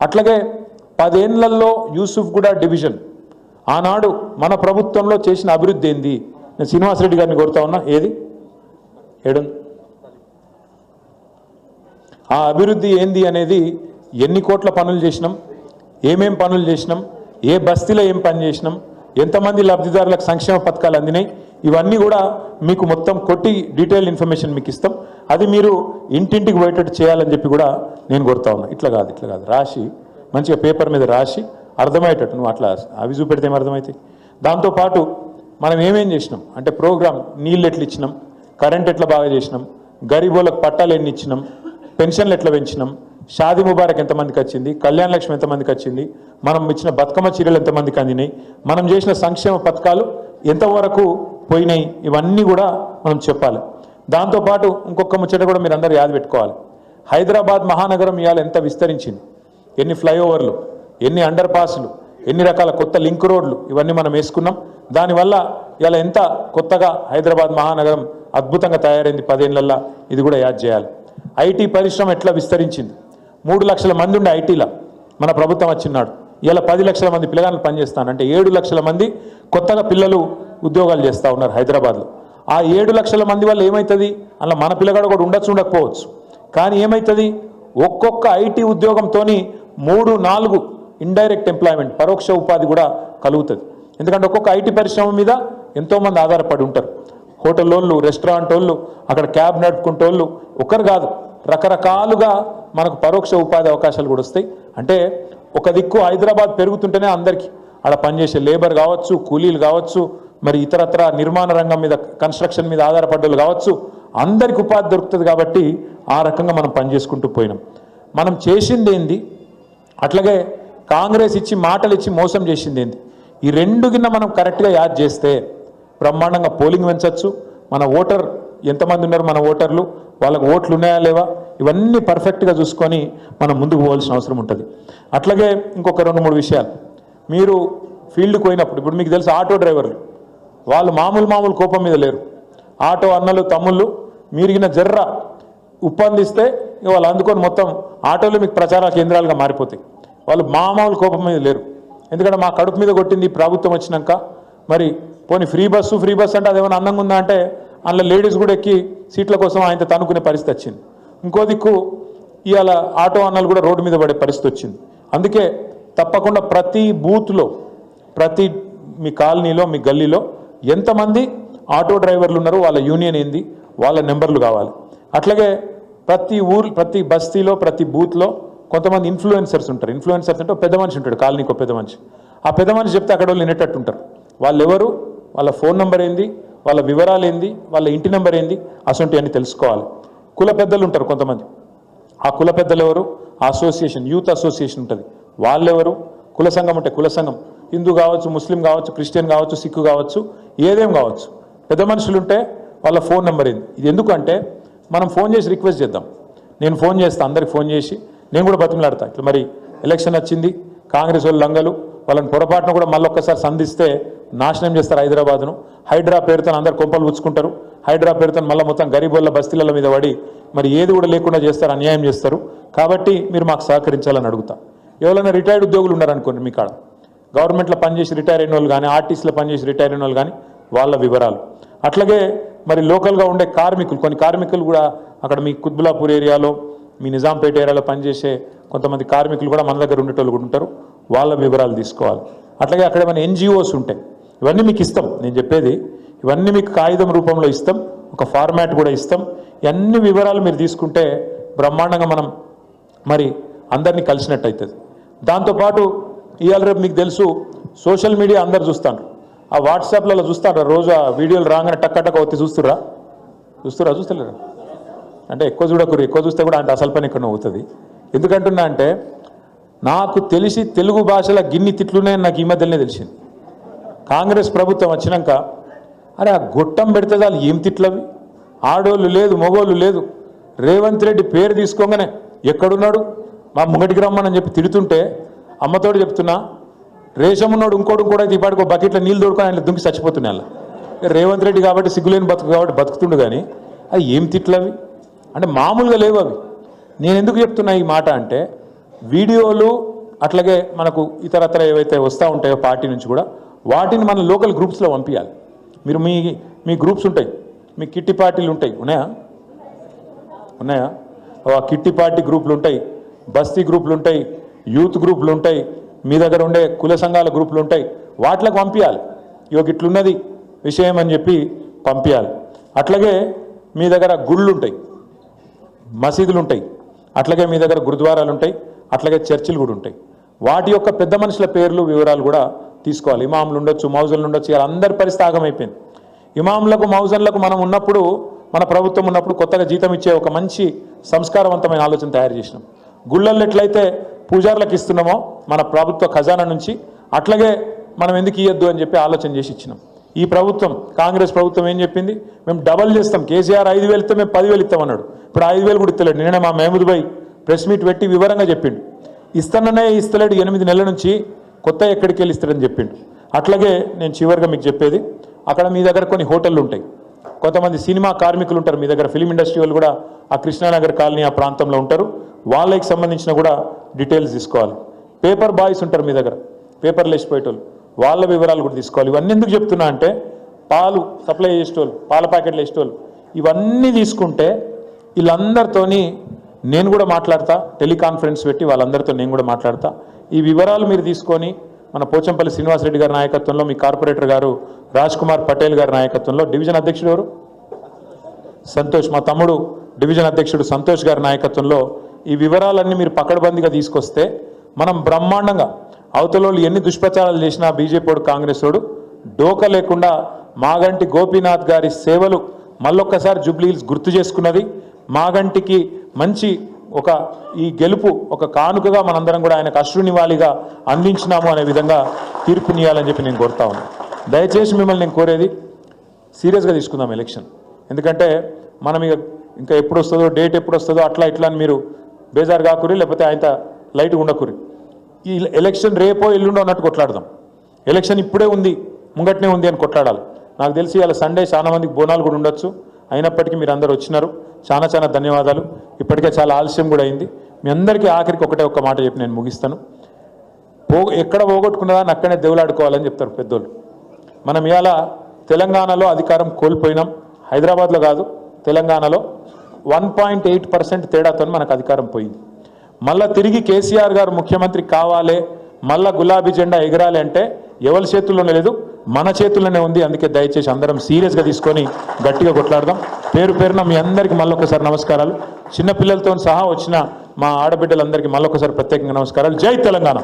అట్లాగే 10 ఏళ్లలో యూసుఫ్గూడ డివిజన్ ఆనాడు మన ప్రభుత్వంలో చేసిన అభివృద్ధి ఏంది? నేను శ్రీనివాసరెడ్డి గారిని కోరుతా ఉన్నా, ఏది ఏడు ఆ అభివృద్ధి ఏంది అనేది, ఎన్ని కోట్ల పనులు చేసినాం, ఏమేం పనులు చేసినాం, ఏ బస్తీలో ఏం పని చేసినాం, ఎంతమంది లబ్ధిదారులకు సంక్షేమ పథకాలు అందినాయి, ఇవన్నీ కూడా మీకు మొత్తం కొట్టి డీటెయిల్ ఇన్ఫర్మేషన్ మీకు ఇస్తాం. అది మీరు ఇంటింటికి పోయేటట్టు చేయాలని చెప్పి కూడా నేను కోరుతా ఉన్నా. ఇట్లా కాదు రాసి మంచిగా పేపర్ మీద రాసి అర్థమయ్యేటట్టు, నువ్వు అట్లా అవి చూపెడితే ఏం అర్థమవుతాయి. దాంతోపాటు మనం ఏమేం చేసినాం అంటే ప్రోగ్రామ్, నీళ్ళు ఎట్లా ఇచ్చినాం, కరెంట్ ఎట్లా బాగా చేసినాం, గరీబోళ్ళకు పట్టాలు ఎన్ని ఇచ్చినాం, పెన్షన్లు ఎట్లా పెంచినాం, షాదీ ముబారక్ ఎంతమందికి వచ్చింది, కళ్యాణ లక్ష్మి ఎంతమందికి వచ్చింది, మనం ఇచ్చిన బతుకమ్మ చీరలు ఎంతమందికి అందినాయి, మనం చేసిన సంక్షేమ పథకాలు ఎంతవరకు పోయినాయి, ఇవన్నీ కూడా మనం చెప్పాలి. దాంతోపాటు ఇంకొక ముచ్చట కూడా మీరు అందరూ యాద పెట్టుకోవాలి. హైదరాబాద్ మహానగరం ఇవాళ ఎంత విస్తరించింది, ఎన్ని ఫ్లైఓవర్లు, ఎన్ని అండర్ పాస్లు, ఎన్ని రకాల కొత్త లింక్ రోడ్లు, ఇవన్నీ మనం వేసుకున్నాం. దానివల్ల ఇలా ఎంత కొత్తగా హైదరాబాద్ మహానగరం అద్భుతంగా తయారైంది 10 ఏళ్లలో, ఇది కూడా యాద్ చేయాలి. ఐటీ పరిశ్రమ ఎట్లా విస్తరించింది, 3 లక్షల మంది ఉండే ఐటీలో మన ప్రభుత్వం వచ్చినాడు, ఇలా 10 లక్షల మంది పిల్లగాళ్ళు పనిచేస్తాను అంటే 7 లక్షల మంది కొత్తగా పిల్లలు ఉద్యోగాలు చేస్తూ ఉన్నారు హైదరాబాద్లో. ఆ 7 లక్షల మంది వల్ల ఏమవుతుంది, అలా మన పిల్లగాడు కూడా ఉండొచ్చు ఉండకపోవచ్చు, కానీ ఏమవుతుంది, ఒక్కొక్క ఐటీ ఉద్యోగంతో 3-4 ఇండైరెక్ట్ ఎంప్లాయ్మెంట్, పరోక్ష ఉపాధి కూడా కలుగుతుంది. ఎందుకంటే ఒక్కొక్క ఐటీ పరిశ్రమ మీద ఎంతోమంది ఆధారపడి ఉంటారు. హోటల్ వాళ్ళు, రెస్టారెంట్ వాళ్ళు, అక్కడ క్యాబ్ నడుపుకుంటోళ్ళు, ఒకరు కాదు రకరకాలుగా మనకు పరోక్ష ఉపాధి అవకాశాలు కూడా వస్తాయి. అంటే ఒక దిక్కు హైదరాబాద్ పెరుగుతుంటేనే అందరికీ అక్కడ పనిచేసే లేబర్ కావచ్చు, కూలీలు కావచ్చు, మరి ఇతరత్ర నిర్మాణ రంగం మీద, కన్స్ట్రక్షన్ మీద ఆధారపడ్డలు కావచ్చు, అందరికి ఉపాధి దొరుకుతుంది. కాబట్టి ఆ రకంగా మనం పనిచేసుకుంటూ పోయినాం. మనం చేసింది ఏంది, అట్లాగే కాంగ్రెస్ ఇచ్చి మాటలు ఇచ్చి మోసం చేసింది ఏంది, ఈ రెండు కింద మనం కరెక్ట్గా యాద్ చేస్తే బ్రహ్మాండంగా పోలింగ్ పెంచవచ్చు. మన ఓటర్ ఎంతమంది ఉన్నారు, మన ఓటర్లు, వాళ్ళకు ఓట్లు ఉన్నాయా లేవా, ఇవన్నీ పర్ఫెక్ట్గా చూసుకొని మనం ముందుకు పోవాల్సిన అవసరం ఉంటుంది. అట్లాగే ఇంకొక 2-3 విషయాలు, మీరు ఫీల్డ్కి పోయినప్పుడు, ఇప్పుడు మీకు తెలుసు ఆటో డ్రైవర్లు వాళ్ళు మామూలు కోపం మీద లేరు. ఆటో అన్నలు తమ్ముళ్ళు మీరిగిన జర్ర ఉప్పందిస్తే వాళ్ళు అందుకొని మొత్తం ఆటోలు మీకు ప్రచార కేంద్రాలుగా మారిపోతాయి. వాళ్ళు మామూలు కోపం మీద లేరు. ఎందుకంటే మా కడుపు మీద కొట్టింది ప్రభుత్వం వచ్చినాక. మరి పోనీ ఫ్రీ బస్సు అంటే అదేమైనా అందంగా ఉందా అంటే అందులో లేడీస్ కూడా ఎక్కి సీట్ల కోసం ఆయన తనుకునే పరిస్థితి వచ్చింది. ఇంకో దిక్కు ఇవాళ ఆటో అన్నలు కూడా రోడ్డు మీద పడే పరిస్థితి వచ్చింది. అందుకే తప్పకుండా ప్రతి బూత్లో, ప్రతి మీ కాలనీలో, మీ గల్లీలో ఎంతమంది ఆటో డ్రైవర్లు ఉన్నారు, వాళ్ళ యూనియన్ ఏంది, వాళ్ళ నెంబర్లు కావాలి. అట్లాగే ప్రతి ఊరు, ప్రతి బస్తీలో, ప్రతి బూత్లో కొంతమంది ఇన్ఫ్లుయెన్సర్స్ ఉంటారు. ఇన్ఫ్లుయెన్సర్స్ అంటే పెద్ద మనిషి ఉంటాడు, కాలనీకి పెద్ద మనిషి. ఆ పెద్ద మనిషి చెప్తే అక్కడ వాళ్ళు వినేటట్టు ఉంటారు. వాళ్ళు ఎవరు, వాళ్ళ ఫోన్ నెంబర్ ఏంది, వాళ్ళ వివరాలు ఏంది, వాళ్ళ ఇంటి నెంబర్ ఏంది, అసొంటి అని తెలుసుకోవాలి. కుల పెద్దలు ఉంటారు కొంతమంది. ఆ కుల పెద్దలు ఎవరు, అసోసియేషన్, యూత్ అసోసియేషన్ ఉంటుంది, వాళ్ళెవరు, కుల సంఘం అంటే కుల సంఘం, హిందూ కావచ్చు, ముస్లిం కావచ్చు, క్రిస్టియన్ కావచ్చు, సిక్కు కావచ్చు, ఏదేం కావచ్చు, పెద్ద మనుషులు ఉంటే వాళ్ళ ఫోన్ నెంబర్ ఏంది. ఇది ఎందుకంటే మనం ఫోన్ చేసి రిక్వెస్ట్ చేద్దాం. నేను ఫోన్ చేస్తాను, అందరికి ఫోన్ చేసి నేను కూడా బతిమలాడతా. ఇట్లా మరి ఎలక్షన్ వచ్చింది, కాంగ్రెస్ వాళ్ళు లంగలు, వాళ్ళని పొరపాటున కూడా మళ్ళీ ఒక్కసారి సంధిస్తే నాశనం చేస్తారు హైదరాబాద్ను. హైడ్రా పేరుతో అందరు కొంపలు పుచ్చుకుంటారు. హైడ్రా పేరుతో మళ్ళీ మొత్తం గరీబోళ్ళ బస్తీల మీద పడి మరి ఏది కూడా లేకుండా చేస్తారు, అన్యాయం చేస్తారు. కాబట్టి మీరు మాకు సహకరించాలని అడుగుతా. ఎవరైనా రిటైర్డ్ ఉద్యోగులు ఉన్నారనుకోండి, మీ కాడ గవర్నమెంట్లో పనిచేసి రిటైర్ అయిన వాళ్ళు కానీ, ఆర్టీసీలో పనిచేసి రిటైర్ అయిన వాళ్ళు కానీ, వాళ్ళ వివరాలు. అట్లాగే మరి లోకల్గా ఉండే కార్మికులు, కొన్ని కార్మికులు కూడా అక్కడ మీ కుత్బులాపూర్ ఏరియాలో, మీ నిజాంపేట ఏరియాలో పనిచేసే కొంతమంది కార్మికులు కూడా మన దగ్గర ఉండేటోళ్ళు కూడా ఉంటారు, వాళ్ళ వివరాలు తీసుకోవాలి. అట్లాగే అక్కడ ఏమైనా ఎన్జిఓస్ ఉంటాయి, ఇవన్నీ మీకు ఇస్తాం. నేను చెప్పేది ఇవన్నీ మీకు కాగితం రూపంలో ఇస్తాం, ఒక ఫార్మాట్ కూడా ఇస్తాం. ఇవన్నీ వివరాలు మీరు తీసుకుంటే బ్రహ్మాండంగా మనం మరి అందరినీ కలిసినట్టు అవుతుంది. దాంతోపాటు ఇవాళ రేపు మీకు తెలుసు సోషల్ మీడియా అందరు చూస్తాను, ఆ వాట్సాప్లలో చూస్తారా, రోజు ఆ వీడియోలు రాగానే టక్క వచ్చి చూస్తలేరా అంటే ఎక్కువ చూడకూరు, ఎక్కువ చూస్తే కూడా అంటే అసలు పని ఎక్కడ అవుతుంది. ఎందుకంటున్నా అంటే నాకు తెలిసి తెలుగు భాషలో గిన్ని తిట్లున్నాయని నాకు ఈ మధ్యలోనే తెలిసింది. కాంగ్రెస్ ప్రభుత్వం వచ్చినాక అరే ఆ గొట్టం పెడితే చాలు ఏం తిట్లవి, ఆడోళ్ళు లేదు, మగోళ్ళు లేదు. రేవంత్ రెడ్డి పేరు తీసుకోగానే ఎక్కడున్నాడు, మా ముంగటికి రమ్మని చెప్పి తిడుతుంటే అమ్మతోడు చెప్తున్నా, రేషం ఉన్నాడు ఇంకోటి కూడా అయితే ఇప్పటికో బకెట్లో నీళ్ళు దొడుకొని ఆయన దుంకి చచ్చిపోతున్నాయి. అలా రేవంత్ రెడ్డి కాబట్టి సిగ్గులేని బతుకు కాబట్టి బతుకుతుండు, కానీ అవి ఏం తిట్లవి అంటే మామూలుగా లేవు అవి. నేను ఎందుకు చెప్తున్నా ఈ మాట అంటే వీడియోలు అట్లాగే మనకు ఇతరత్ర ఏవైతే వస్తూ ఉంటాయో పార్టీ నుంచి కూడా వాటిని మన లోకల్ గ్రూప్స్లో పంపించాలి. మీరు మీ గ్రూప్స్ ఉంటాయి, మీ కిట్టి పార్టీలు ఉంటాయి, ఉన్నాయా? ఆ కిట్టి పార్టీ గ్రూపులు ఉంటాయి, బస్తీ గ్రూపులు ఉంటాయి, యూత్ గ్రూపులు ఉంటాయి, మీ దగ్గర ఉండే కుల సంఘాల గ్రూపులు ఉంటాయి, వాటికి పంపించాలి. ఇట్లున్నది విషయం అని చెప్పి పంపించాలి. అట్లాగే మీ దగ్గర గుళ్ళు ఉంటాయి, మసీదులు ఉంటాయి, అట్లాగే మీ దగ్గర గురుద్వారాలు ఉంటాయి, అట్లాగే చర్చిలు కూడా ఉంటాయి. వాటి యొక్క పెద్ద మనుషుల పేర్లు వివరాలు కూడా తీసుకోవాలి. ఇమాములు ఉండొచ్చు, మౌజన్లు ఉండొచ్చు. ఇలా అందరి పరిస్థితి ఆగమైపోయింది. ఇమాములకు మౌజన్లకు మనం ఉన్నప్పుడు, మన ప్రభుత్వం ఉన్నప్పుడు కొత్తగా జీతం ఇచ్చే ఒక మంచి సంస్కారవంతమైన ఆలోచన తయారు చేసినాం. గుళ్ళల్లో ఎట్లయితే పూజారులకు ఇస్తున్నామో మన ప్రభుత్వ ఖజానా నుంచి, అట్లాగే మనం ఎందుకు ఇవ్వద్దు అని చెప్పి ఆలోచన చేసి ఇచ్చినాం. ఈ ప్రభుత్వం, కాంగ్రెస్ ప్రభుత్వం ఏం చెప్పింది, మేము డబల్ చేస్తాం. కేసీఆర్ 5,000 ఇస్తే మేము 10,000 ఇస్తామన్నాడు. ఇప్పుడు 5,000 కూడా ఇస్తలేడు. నిన్న మా మహమూద్ భాయ్ ప్రెస్ మీట్ పెట్టి వివరంగా చెప్పిండు. ఇస్తాననే ఇస్తలేడు, 8 నెలల నుంచి కొత్త ఎక్కడికి వెళ్ళి ఇస్తాడని చెప్పిండు. అట్లాగే నేను చివరిగా మీకు చెప్పేది, అక్కడ మీ దగ్గర కొన్ని హోటళ్ళు ఉంటాయి, కొంతమంది సినిమా కార్మికులు ఉంటారు మీ దగ్గర, ఫిలిం ఇండస్ట్రీ వాళ్ళు కూడా ఆ కృష్ణానగర్ కాలనీ ఆ ప్రాంతంలో ఉంటారు. వాళ్ళకి సంబంధించిన కూడా డీటెయిల్స్ తీసుకోవాలి. పేపర్ బాయ్స్ ఉంటారు మీ దగ్గర, పేపర్లు వేసిపోయేటోళ్ళు, వాళ్ళ వివరాలు కూడా తీసుకోవాలి. ఇవన్నీ ఎందుకు చెప్తున్నా అంటే, పాలు సప్లై చేసేటోళ్ళు, పాల ప్యాకెట్లు వేసేటోళ్ళు, ఇవన్నీ తీసుకుంటే వీళ్ళందరితోని నేను కూడా మాట్లాడతా, టెలికాన్ఫరెన్స్ పెట్టి వాళ్ళందరితో నేను కూడా మాట్లాడతా. ఈ వివరాలు మీరు తీసుకొని మన పోచంపల్లి శ్రీనివాసరెడ్డి గారి నాయకత్వంలో, మీ కార్పొరేటర్ గారు రాజ్ కుమార్ పటేల్ గారి నాయకత్వంలో, డివిజన్ అధ్యక్షుడు ఎవరు సంతోష్, మా తమ్ముడు డివిజన్ అధ్యక్షుడు సంతోష్ గారి నాయకత్వంలో ఈ వివరాలన్నీ మీరు పకడ్బందీగా తీసుకొస్తే మనం బ్రహ్మాండంగా, అవతలోళ్ళు ఎన్ని దుష్ప్రచారాలు చేసినా బీజేపీ కాంగ్రెస్ వాడు డోకా లేకుండా మాగంటి గోపీనాథ్ గారి సేవలు మళ్ళొక్కసారి జూబ్లీ హిల్స్ గుర్తు చేసుకున్నది. మాగంటికి మంచి ఈ గెలుపు ఒక కానుకగా మనందరం కూడా ఆయనకు అశ్రునివాళిగా అందించినాము అనే విధంగా తీర్పునియాలని చెప్పి నేను కోరుతా ఉన్నాను. దయచేసి మిమ్మల్ని నేను కోరేది, సీరియస్గా తీసుకుందాం ఎలక్షన్. ఎందుకంటే మనం ఇంకా ఎప్పుడు వస్తుందో, డేట్ ఎప్పుడు వస్తుందో అట్లా ఇట్లా అని మీరు బేజారు కాకురి, లేకపోతే ఆయన లైట్గా ఉండకురి. ఈ ఎలక్షన్ రేపో ఎల్లుండో అన్నట్టు కొట్లాడదాం. ఎలక్షన్ ఇప్పుడే ఉంది, ముంగట్నే ఉంది అని కొట్లాడాలి. నాకు తెలిసి ఇవాళ సండే చాలా మందికి బోనాలు కూడా ఉండొచ్చు. అయినప్పటికీ మీరు అందరూ వచ్చినారు, చాలా చాలా ధన్యవాదాలు. ఇప్పటికే చాలా ఆలస్యం కూడా అయింది. మీ అందరికీ ఆఖరికి ఒక్క మాట చెప్పి నేను ముగిస్తాను. ఎక్కడ పోగొట్టుకున్నదాన్ని అక్కడనే దేవులాడుకోవాలని చెప్తారు పెద్దోళ్ళు. మనం ఇవాళ తెలంగాణలో అధికారం కోల్పోయినాం, హైదరాబాద్లో కాదు తెలంగాణలో 1.8% తేడాతో మనకు అధికారం పోయింది. మళ్ళా తిరిగి కేసీఆర్ గారు ముఖ్యమంత్రి కావాలి, మళ్ళా గులాబీ జెండా ఎగరాలి అంటే ఎవరి చేతుల్లోనే లేదు, మన చేతుల్లోనే ఉంది. అందుకే దయచేసి అందరం సీరియస్గా తీసుకొని గట్టిగా కొట్లాడదాం. పేరున మీ అందరికీ మళ్ళొకసారి నమస్కారాలు. చిన్నపిల్లలతో సహా వచ్చిన మా ఆడబిడ్డలందరికీ మళ్ళొకసారి ప్రత్యేకంగా నమస్కారాలు. జై తెలంగాణ.